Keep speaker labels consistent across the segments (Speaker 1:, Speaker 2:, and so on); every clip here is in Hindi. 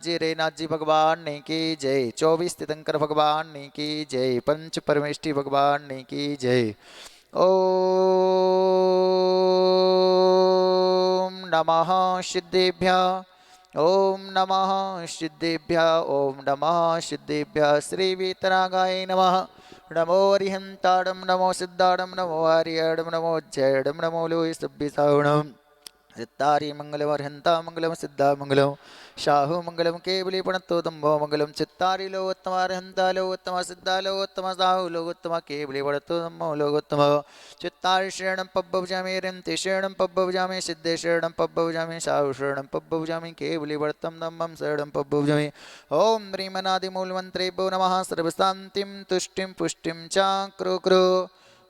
Speaker 1: जी रेनाथ जी भगवान की जय। 24 तीर्थंकर भगवान की जय। पंच परमेष्टि भगवान की जय। ओम नमः सिद्धेभ्यः। ओम नमः सिद्धेभ्यः। ओम नमः सिद्धेभ्यः। श्री वीतरागाय नमः। नमो हरिहंताडं नमो सिद्धाडं नमो हरियाडं नमो जयडं नमो लोहि सुब्बिसावणं सिद्धारि मंगलम अर्हंता मंगलम सिद्धा मंगलम शाहु मंगलम केवली पणतो तंभो मंगलम चित्तारि लोकोत्तम अर्हंता लोकोत्तम सिद्धा लोकोत्तम साहु लोकोत्तम केवली पणतो तंभो लोकोत्तम चित्तारि शरणं पब्बवजामि रन्ति शरणं पब्बवजामि सिद्धे शरणं पब्बवजामि साहु शरणं पब्बवजामि केवली पणतं तंभं शरणं पब्बवजामि। ओम ह्रीमनादिमूलमन्त्रेभ्यो नमः। सर्वशान्तिं तुष्टिं पुष्टिं च कृ कृ।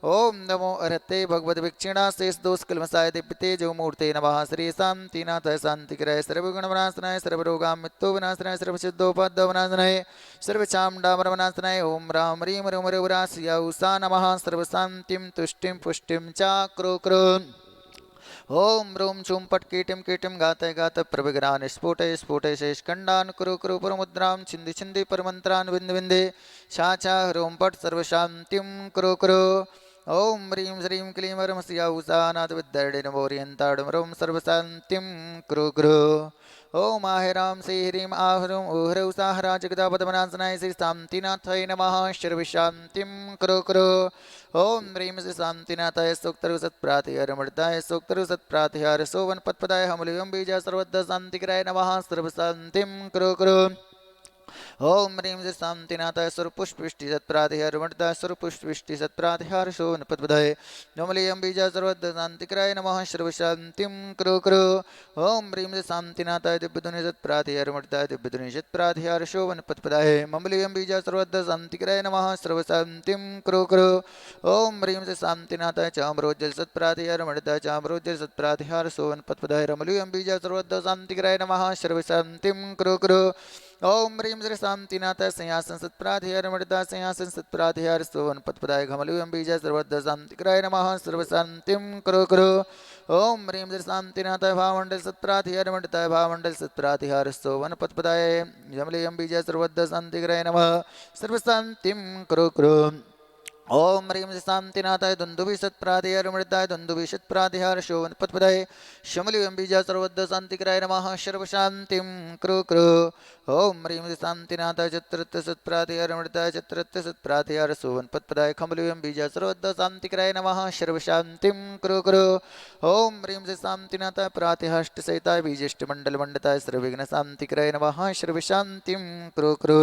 Speaker 1: ओम नमो अरहते भगवद्वीक्षिणा शेष दोष कलमसाय दिव्यते जो मूर्ते नमः। श्री शांतिनाथ शांतिकराय सर्वगुणविनाशनाय सर्वरोगां मृत्युविनाशनाय सर्वसिद्धोपाद्यविनाशनाय सर्वचामुण्डामरविनाशनाय ओम राम ह्रीं ह्रीं ह्रीं उषा नमः। सर्वशान्तिं तुष्टिं पुष्टिं च कृ कृ। ओम रूम चूम पट कीटिम कीटिम गाते गात प्रविग्रान स्फुटे स्फुटे शेषखंडान कुरु कुरु परमुद्रां छिंदि छिंदि परमंत्रान विंद विंदे शाचा ह्रूम पट सर्वशांतिम कुरु कुरु। ओम ह्रीं श्रीं क्लीं वरमस्या उषानाथ विद्याडे नमोरियंताडम रोम सर्वशांतिम कुरु कुरु। ओम आहिराम श्री ह्रीं आहरुम ओहरौ साहरा जगदापदमनासनाय श्री शांतिनाथाय नमः। सर्वशांतिम कुरु कुरु। ओम ह्रीं श्री शांतिनाथाय सूक्तरु सत्प्रातिहारमृताय सूक्तरु सत्प्रातिहार सोवन पत्पदाय हमलियं बीजा सर्वद्ध शांतिकराय नमः। सर्वशांतिं कुरु कुरु। ओम ह्रीं श्री शांतिनाथाय सुरपुष्पृष्टि सत्प्रातिहारमृताय सुरपुष्पृष्टि सत्प्रातिहार सोवन पत्पदाय हमलियं बीजा सर्वद्ध शांतिकराय नमः। सर्वशांतिं कुरु कुरु। ओम ह्रीं श्री शांतिनाथाय दिव्यधुनि सत्प्रातिहारमृताय दिव्यधुनि सत्प्रातिहार सोवन पत्पदाय ममलियं बीजा सर्वद्ध शांतिकराय नमः। सर्वशांतिं कुरु कुरु। ओम ह्रीं श्री शांतिनाथाय चाम्रोज्जल सत्प्रातिहारमृताय चाम्रोज्जल सत्प्रातिहार सोवन पत्पदाय रमलियं बीजा सर्वद्ध शांतिकराय नमः। सर्वशांतिं कुरु कुरु। ओम ह्रीं श्री शांतिनाथाय सिंहासन सत्प्रातिहारमृताय सिंहासन सत्प्रातिहार सोवन पत्पदाय घमलियं बीजा सर्वद्ध शांतिकराय नमः। सर्वशांतिं कुरु कुरु। ओम ह्रीं श्री शांतिनाथाय भावमंडल सत्प्रातिहारमृताय भावमंडल सत्प्रातिहार सोवन पत्पदाय घमलियं बीजा सर्वद्ध शांतिकराय नमः। सर्वशांतिं कुरु कुरु। ओम ह्रीं श्री शांतिनाथाय दुंदुभि सत्प्रातिहारमृताय दुंदुभि सत्प्रातिहार शोवन पत्पदाय शमलियं बीजा सर्वद्ध शांतिकराय नमः। सर्वशांतिं कुरु कुरु। ओम ह्रीं श्री शांतिनाथाय चत्रत्थ सत्प्रातिहारमृताय चत्रत्थ सत्प्रातिहार शोवन पत्पदाय खमलियं बीजा सर्वद्ध शांतिकराय नमः। सर्वशांतिं कुरु कुरु। ओम ह्रीं श्री शांतिनाथाय प्रातिहाष्ट सहिताय बीजेष्टमंडल मंडताय सर्वविघ्न शांतिकराय नमः। सर्वशांतिं कुरु कुरु।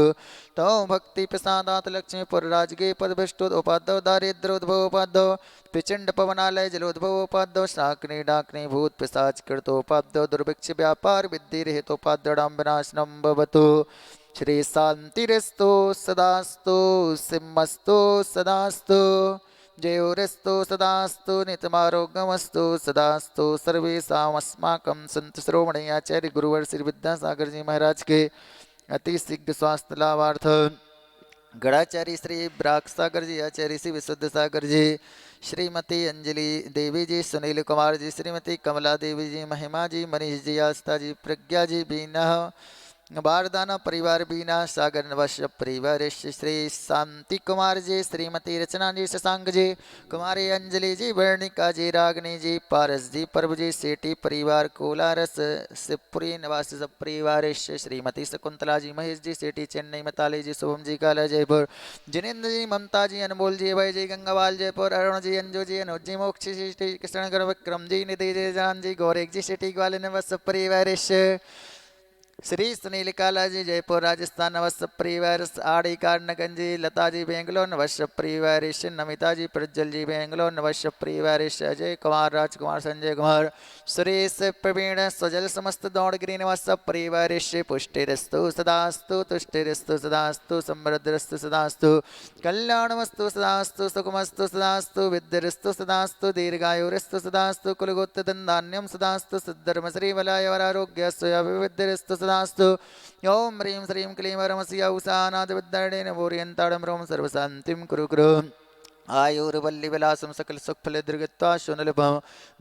Speaker 1: तो भक्ति प्रसादात लक्ष्मी पुरराजगे पदभिष्टोपाद्धव दारिद्रोद्भवोपाद्धव प्रचंड पवनालय जलोद्भवोपाद्धव शाकनी डाकनी भूत पिशाच कृतोपाद्धव दुर्भिक्ष व्यापार विद्धि रहितोपाद्धव विनाशनम भवतु। श्री शांतिरस्तु सदास्तु सिंहस्तु सदास्तु जयोरस्तु सदास्तु नितमारोग्यमस्तु सदास्तु सर्वेषामस्माकं संत श्रोमणी आचार्य गुरुवर श्री विद्यासागर जी महाराज के अति शीघ्र स्वास्थ्य लाभार्थ गणाचार्य श्री ब्राक सागर जी आचार्य श्री विशुद्ध सागर जी श्रीमती अंजलि देवी जी सुनील कुमार जी श्रीमती कमला देवी जी महिमा जी मनीष जी आस्था जी प्रज्ञा जी बीना बारदाना परिवार बीना सागर नवश्य परिवार श्री शांति कुमार जी श्रीमती रचना जी शशांक जी कुमारी अंजलि जी वर्णिका जी रागनी जी पारस जी प्रभु जी सेठी परिवार कोलारस शिवपुरी निवासी सब परिवार श्रीमती शकुंतला जी महेश जी सेठी चेन्नई मताली जी शुभम जी काला जयपुर जिनेन्द्र जी ममता जी अनमोल जी अभय जी गंगावाल जयपुर अरुण जी अंजू जी अनुज जी मोक्ष जी कृष्ण गर्भ विक्रम जी निधि जी जान जी गौरेख जी सेठी ग्वाल निवास सब परिवार श्री सुनील काला जी जयपुर राजस्थान नवस्य परिवार आड़ी कारनगंज जी लता जी बेंगलोर नवश्य परिवार नमिता जी प्रज्वल जी बेंगलोर नवश्य परिवार अजय कुमार राजकुमार संजय कुमार सुरेश प्रवीण सजल समस्त दौड़गिरी निवास परिवार पुष्टिरस्तु सदास्तु तुष्टिरस्तु सदास्तु समृद्धिरस्तु सदास्तु कल्याणमस्तु सदास्तु सुखमस्तु सदास्तु विद्यरस्तु सदास्तु दीर्घायुरस्तु सदास्तु कुलगोत्तदन्धान्यं सदास्तु सिद्धर्म श्रीवलाय वरारोग्यस्तु सदास्तु। ओम ह्रीं श्रीं क्लीं वरमस्या उषानाथ विद्याडे नमोरियंताडं रोम सर्वशांतिं कुरु कुरु। आयुर्वल्लिविलासं सकलसुखफलदृगत्वा शुनलभं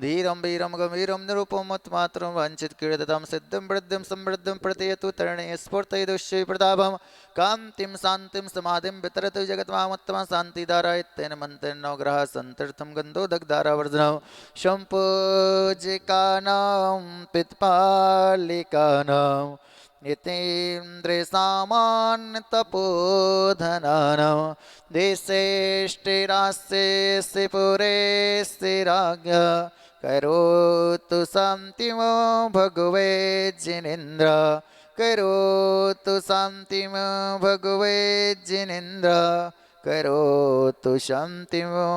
Speaker 1: धीरं वीरं गम्भीरं निरुपमत्मात्रं वाञ्छितकीर्तितं सिद्धिं वृद्धिं समृद्धिं प्रतयतु तरणि स्फूर्तयदुष्यै प्रतापं कान्तिं शान्तिं समाधिं वितरतु जगत्मामत्मा शान्तिधारायत्तेन मन्त्रेण ग्रहः सन्तर्थं गन्धोदग्धारावर्धनं शम्पूजिकानां पित्पालिकानां यतीन्द्रियसामान्यतपोधनानां देशेष्टिरास्येऽसि पुरे स्थिराज्ञ करोतु शान्तिमो भगवे जिनेन्द्र करोतु शान्तिमो भगवे जिनेन्द्र करोतु शान्तिमो